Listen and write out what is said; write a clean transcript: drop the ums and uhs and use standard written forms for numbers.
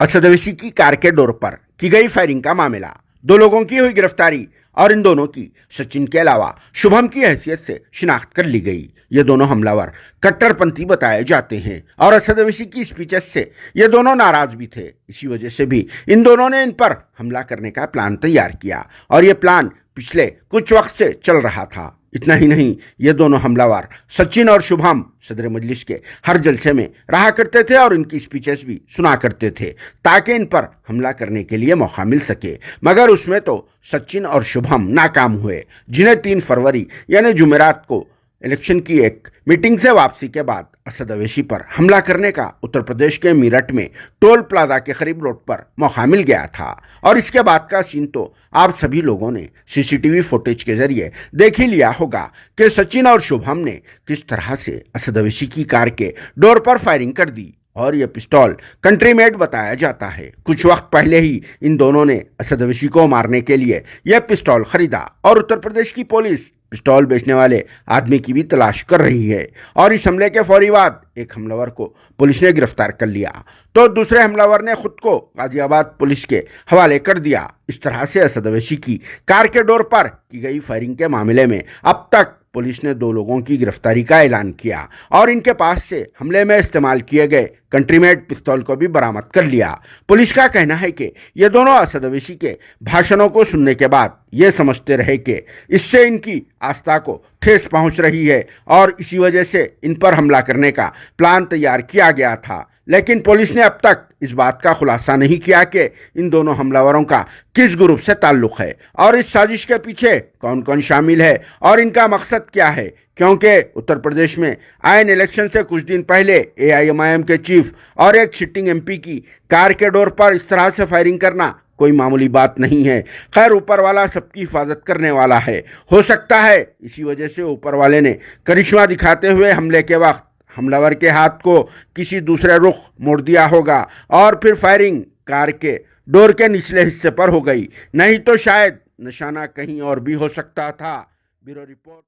असद ओवैसी की कार के डोर पर की गई फायरिंग का मामला, दो लोगों की हुई गिरफ्तारी और इन दोनों की सचिन के अलावा शुभम की हैसियत से शिनाख्त कर ली गई। ये दोनों हमलावर कट्टरपंथी बताए जाते हैं और असद ओवैसी की स्पीचेस से ये दोनों नाराज भी थे। इसी वजह से भी इन दोनों ने इन पर हमला करने का प्लान तैयार किया और ये प्लान पिछले कुछ वक्त से चल रहा था। इतना ही नहीं, ये दोनों हमलावर सचिन और शुभम सदर मजलिस के हर जलसे में रहा करते थे और इनकी स्पीचेस भी सुना करते थे ताकि इन पर हमला करने के लिए मौका मिल सके। मगर उसमें तो सचिन और शुभम नाकाम हुए, जिन्हें 3 फरवरी यानी जुमेरात को इलेक्शन की एक मीटिंग से वापसी के बाद असद ओवैसी पर हमला करने का उत्तर प्रदेश के मेरठ में टोल प्लाजा के करीब रोड पर मौका मिल गया था। और इसके बाद का सीन तो आप सभी लोगों ने सीसीटीवी फुटेज के जरिए देख ही लिया होगा कि सचिन और शुभम ने किस तरह से असद ओवैसी की कार के डोर पर फायरिंग कर दी और यह पिस्तौल कंट्री मेड बताया जाता है। कुछ वक्त पहले ही इन दोनों ने असद ओवैसी को मारने के लिए यह पिस्तौल खरीदा और उत्तर प्रदेश की पुलिस पिस्तौल बेचने वाले आदमी की भी तलाश कर रही है। और इस हमले के फौरी बाद एक हमलावर को पुलिस ने गिरफ्तार कर लिया तो दूसरे हमलावर ने खुद को गाजियाबाद पुलिस के हवाले कर दिया। इस तरह से असद ओवैसी की कार के डोर पर की गई फायरिंग के मामले में अब तक पुलिस ने 2 लोगों की गिरफ्तारी का ऐलान किया और इनके पास से हमले में इस्तेमाल किए गए कंट्रीमेड पिस्तौल को भी बरामद कर लिया। पुलिस का कहना है कि ये दोनों असद ओवैसी के भाषणों को सुनने के बाद ये समझते रहे कि इससे इनकी आस्था को ठेस पहुंच रही है और इसी वजह से इन पर हमला करने का प्लान तैयार किया गया था। लेकिन पुलिस ने अब तक इस बात का खुलासा नहीं किया कि इन दोनों हमलावरों का किस ग्रुप से ताल्लुक है और इस साजिश के पीछे कौन कौन शामिल है और इनका मकसद क्या है, क्योंकि उत्तर प्रदेश में आयन इलेक्शन से कुछ दिन पहले AIMIM के चीफ और एक सिटिंग MP की कार के डोर पर इस तरह से फायरिंग करना कोई मामूली बात नहीं है। खैर, ऊपर वाला सबकी हिफाजत करने वाला है। हो सकता है इसी वजह से ऊपर वाले ने करिश्मा दिखाते हुए हमले के वक्त हमलावर के हाथ को किसी दूसरे रुख मोड़ दिया होगा और फिर फायरिंग कार के डोर के निचले हिस्से पर हो गई, नहीं तो शायद निशाना कहीं और भी हो सकता था। Bureau report.